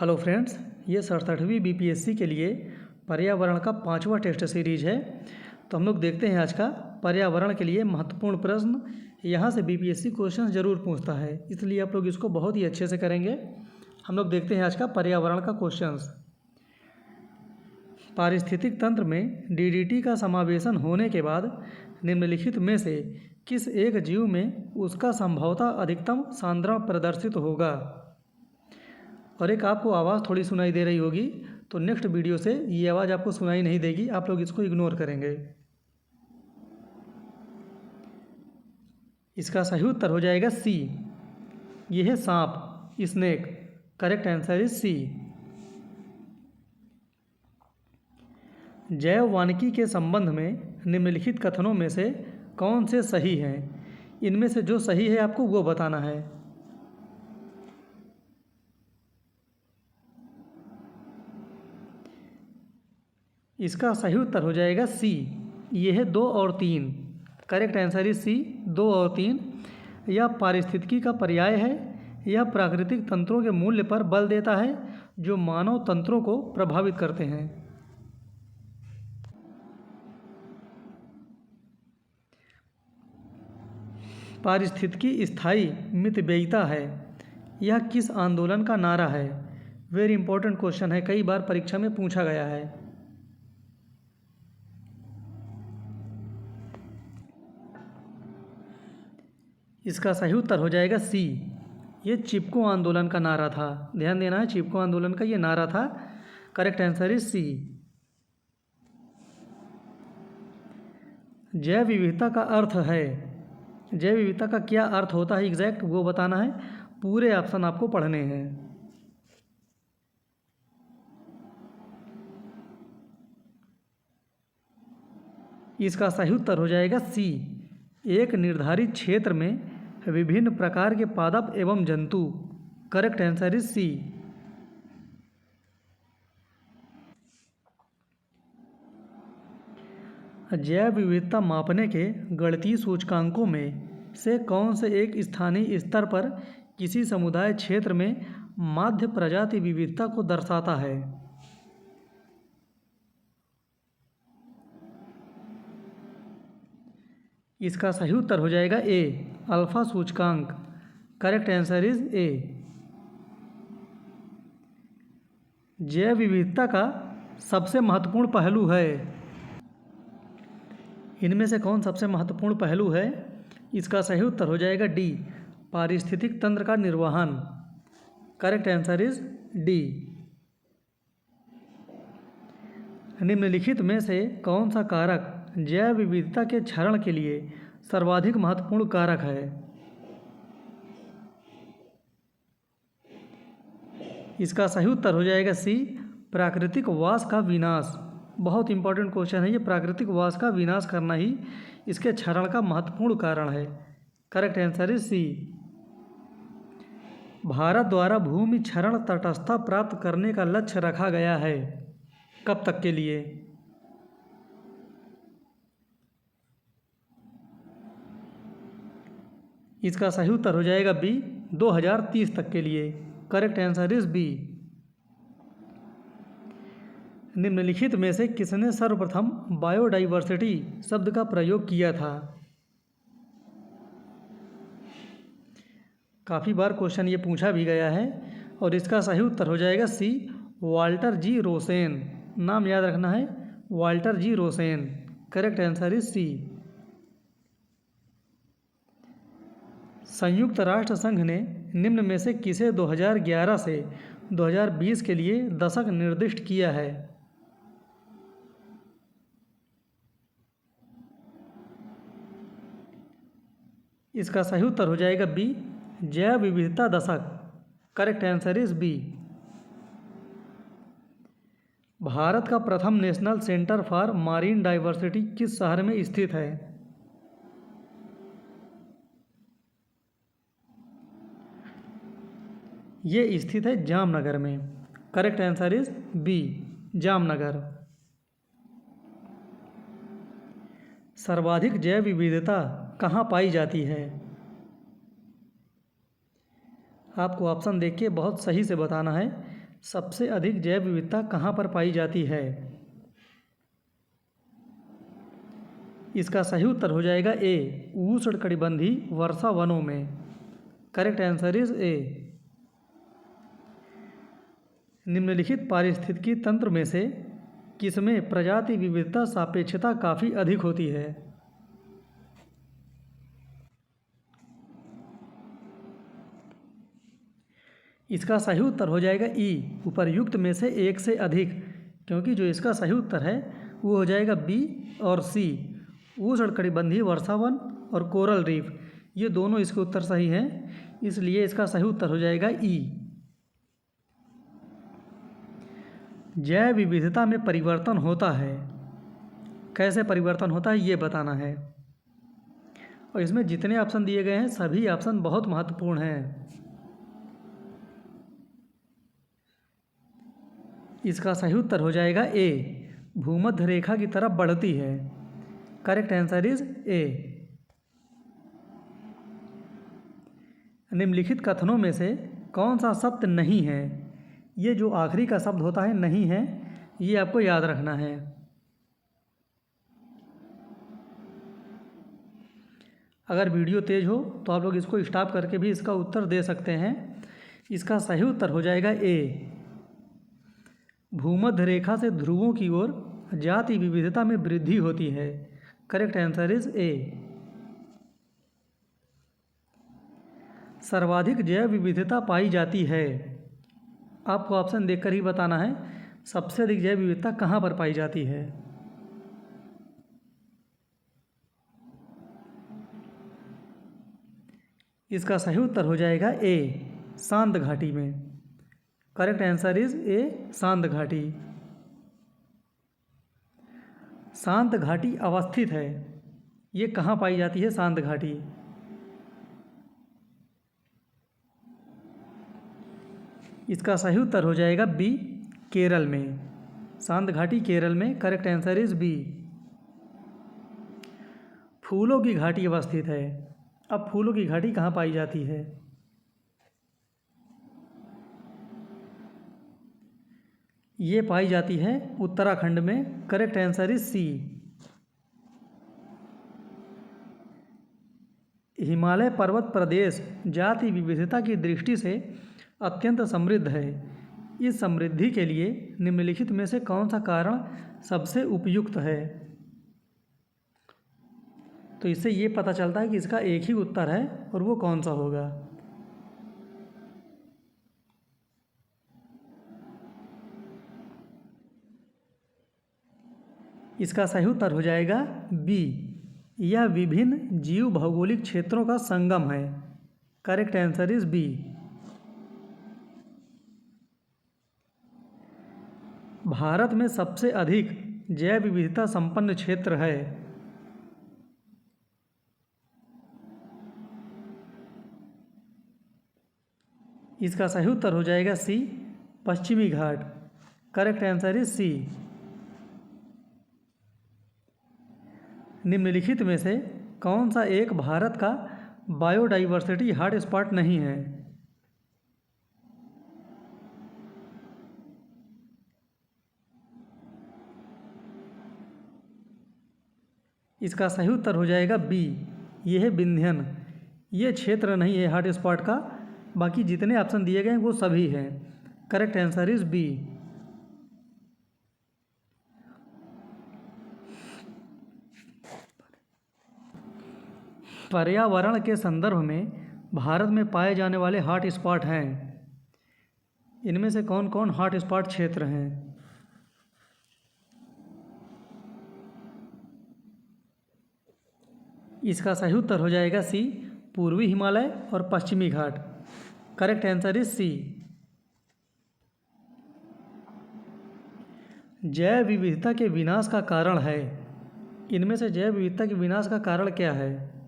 Hello friends, ये 67वीं BPSC के लिए पर्यावरण का 5वां टेस्ट सीरीज है। तो हम लोग देखते हैं आज का पर्यावरण के लिए महत्वपूर्ण प्रश्न। यहाँ से बीपीएससी क्वेश्चन ज़रूर पूछता है, इसलिए आप लोग इसको बहुत ही अच्छे से करेंगे। हम लोग देखते हैं आज का पर्यावरण का क्वेश्चंस। पारिस्थितिक तंत्र में डीडीटी का समावेशन होने के बाद निम्नलिखित में से किस एक जीव में उसका संभवतः अधिकतम सांद्रण प्रदर्शित होगा। और एक आपको आवाज़ थोड़ी सुनाई दे रही होगी, तो नेक्स्ट वीडियो से ये आवाज़ आपको सुनाई नहीं देगी, आप लोग इसको इग्नोर करेंगे। इसका सही उत्तर हो जाएगा सी। ये है सांप, snake. Correct answer is C. जैव वानिकी के संबंध में निम्नलिखित कथनों में से कौन से सही हैं। इनमें से जो सही है आपको वो बताना है। इसका सही उत्तर हो जाएगा सी। ये है 2 और 3। करेक्ट आंसर इज सी, 2 और 3। यह पारिस्थितिकी का पर्याय है। यह प्राकृतिक तंत्रों के मूल्य पर बल देता है जो मानव तंत्रों को प्रभावित करते हैं। पारिस्थितिकी स्थायी मितव्ययिता है। यह किस आंदोलन का नारा है। वेरी इंपॉर्टेंट क्वेश्चन है, कई बार परीक्षा में पूछा गया है। इसका सही उत्तर हो जाएगा सी। ये चिपको आंदोलन का नारा था। ध्यान देना है, चिपको आंदोलन का ये नारा था। Correct answer is C. जैव विविधता का अर्थ है। जैव विविधता का क्या अर्थ होता है एग्जैक्ट वो बताना है। पूरे ऑप्शन आपको पढ़ने हैं। इसका सही उत्तर हो जाएगा सी। एक निर्धारित क्षेत्र में विभिन्न प्रकार के पादप एवं जंतु। Correct answer is C. जैव विविधता मापने के गणितीय सूचकांकों में से कौन से एक स्थानीय स्तर पर किसी समुदाय क्षेत्र में माध्य प्रजाति विविधता को दर्शाता है। इसका सही उत्तर हो जाएगा ए, अल्फा सूचकांक। करेक्ट आंसर इज ए। जैव विविधता का सबसे महत्वपूर्ण पहलू है। इनमें से कौन सबसे महत्वपूर्ण पहलू है। इसका सही उत्तर हो जाएगा डी, पारिस्थितिक तंत्र का निर्वहन। Correct answer is D. निम्नलिखित में से कौन सा कारक जैव विविधता के क्षरण के लिए सर्वाधिक महत्वपूर्ण कारक है। इसका सही उत्तर हो जाएगा सी, प्राकृतिक वास का विनाश। बहुत इंपॉर्टेंट क्वेश्चन है ये। प्राकृतिक वास का विनाश करना ही इसके क्षरण का महत्वपूर्ण कारण है। Correct answer is C. Bharat द्वारा भूमि क्षरण तटस्थता प्राप्त करने का लक्ष्य रखा गया है। कब तक के लिए। इसका सही उत्तर हो जाएगा बी, 2030 तक के लिए। Correct answer is B. निम्नलिखित में से किसने सर्वप्रथम बायोडाइवर्सिटी शब्द का प्रयोग किया था। काफ़ी बार क्वेश्चन ये पूछा भी गया है। और इसका सही उत्तर हो जाएगा सी, वाल्टर जी रोसेन। नाम याद रखना है, Walter G Rosen. Correct answer is C. संयुक्त राष्ट्र संघ ने निम्न में से किसे 2011 से 2020 के लिए दशक निर्दिष्ट किया है। इसका सही उत्तर हो जाएगा बी, जैव विविधता दशक। Correct answer is B. Bharat का प्रथम national centre for marine diversity किस शहर में स्थित है। ये स्थित है जामनगर में। Correct answer is B, Jamnagar. सर्वाधिक जैव विविधता कहाँ पाई जाती है। आपको ऑप्शन देख के बहुत सही से बताना है। सबसे अधिक जैव विविधता कहाँ पर पाई जाती है? इसका सही उत्तर हो जाएगा ए, उष्णकटिबंधीय वर्षा वनों में। करेक्ट आंसर इज ए। निम्नलिखित पारिस्थितिकी तंत्र में से किसमें प्रजाति विविधता सापेक्षता काफ़ी अधिक होती है? इसका सही उत्तर हो जाएगा ई, उपर्युक्त में से एक से अधिक, क्योंकि जो इसका सही उत्तर है वो हो जाएगा बी और सी, उष्णकटिबंधीय वर्षावन और कोरल रीफ, ये दोनों इसके उत्तर सही हैं, इसलिए इसका सही उत्तर हो जाएगा ई। जैव विविधता में परिवर्तन होता है, कैसे परिवर्तन होता है ये बताना है, और इसमें जितने ऑप्शन दिए गए हैं सभी ऑप्शन बहुत महत्वपूर्ण हैं। इसका सही उत्तर हो जाएगा ए, भूमध्य रेखा की तरफ बढ़ती है। करेक्ट आंसर इज ए। निम्नलिखित कथनों में से कौन सा सत्य नहीं है? ये जो आखिरी का शब्द होता है नहीं है, ये आपको याद रखना है। अगर वीडियो तेज हो तो आप लोग इसको स्टॉप करके भी इसका उत्तर दे सकते हैं। इसका सही उत्तर हो जाएगा ए, भूमध्य रेखा से ध्रुवों की ओर जाति विविधता में वृद्धि होती है। करेक्ट आंसर इज ए। सर्वाधिक जैव विविधता पाई जाती है, आपको ऑप्शन देखकर ही बताना है सबसे अधिक जैव विविधता कहाँ पर पाई जाती है। इसका सही उत्तर हो जाएगा ए, शांत घाटी में। करेक्ट आंसर इज ए, शांत घाटी। शांत घाटी अवस्थित है, ये कहाँ पाई जाती है शांत घाटी? इसका सही उत्तर हो जाएगा बी, केरल में। शांत घाटी केरल में। Correct answer is B. फूलों की घाटी अवस्थित है, अब फूलों की घाटी कहाँ पाई जाती है? ये पाई जाती है उत्तराखंड में। Correct answer is C. Himalaya पर्वत प्रदेश जाति विविधता की दृष्टि से अत्यंत समृद्ध है। इस समृद्धि के लिए निम्नलिखित में से कौन सा कारण सबसे उपयुक्त है? तो इससे ये पता चलता है कि इसका एक ही उत्तर है, और वो कौन सा होगा। इसका सही उत्तर हो जाएगा बी, यह विभिन्न जीव भौगोलिक क्षेत्रों का संगम है। Correct answer is B. Bharat में सबसे अधिक जैव विविधता संपन्न क्षेत्र है। इसका सही उत्तर हो जाएगा सी, पश्चिमी घाट। Correct answer is C. निम्नलिखित में से कौन सा एक भारत का बायोडाइवर्सिटी हॉटस्पॉट नहीं है? इसका सही उत्तर हो जाएगा बी, यह है विंध्यन। ये क्षेत्र नहीं है हॉटस्पॉट का, बाकी जितने ऑप्शन दिए गए हैं वो सभी हैं। Correct answer is B. पर्यावरण के संदर्भ में भारत में पाए जाने वाले हॉट स्पॉट हैं, इनमें से कौन कौन हॉट स्पॉट क्षेत्र हैं? इसका सही उत्तर हो जाएगा सी, पूर्वी हिमालय और पश्चिमी घाट। Correct answer is C. जैव विविधता के विनाश का कारण है, इनमें से जैव विविधता के विनाश का कारण क्या है?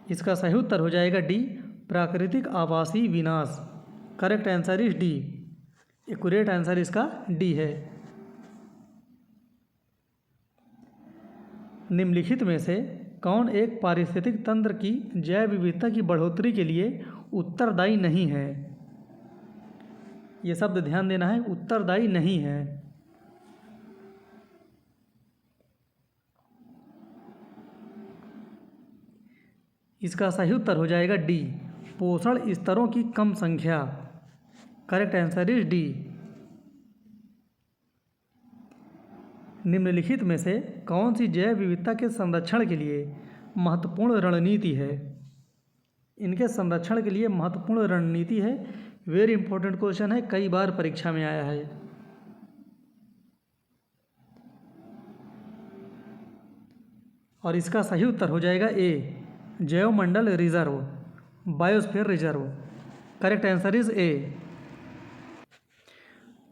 इसका सही उत्तर हो जाएगा डी, प्राकृतिक आवासीय विनाश। Correct answer is D. Accurate answer इसका डी है। निम्नलिखित में से कौन एक पारिस्थितिक तंत्र की जैव विविधता की बढ़ोतरी के लिए उत्तरदायी नहीं है? ये शब्द ध्यान देना है, उत्तरदायी नहीं है। इसका सही उत्तर हो जाएगा डी, पोषण स्तरों की कम संख्या। Correct answer is D. निम्नलिखित में से कौन सी जैव विविधता के संरक्षण के लिए महत्वपूर्ण रणनीति है? इनके संरक्षण के लिए महत्वपूर्ण रणनीति है। वेरी इंपॉर्टेंट क्वेश्चन है, कई बार परीक्षा में आया है। और इसका सही उत्तर हो जाएगा ए, जैवमंडल reserve, biosphere reserve. Correct answer is A.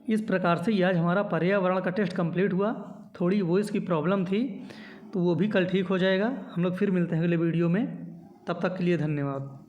इस प्रकार से आज हमारा पर्यावरण का टेस्ट कंप्लीट हुआ। थोड़ी वॉइस की प्रॉब्लम थी तो वो भी कल ठीक हो जाएगा। हम लोग फिर मिलते हैं अगले वीडियो में, तब तक के लिए धन्यवाद।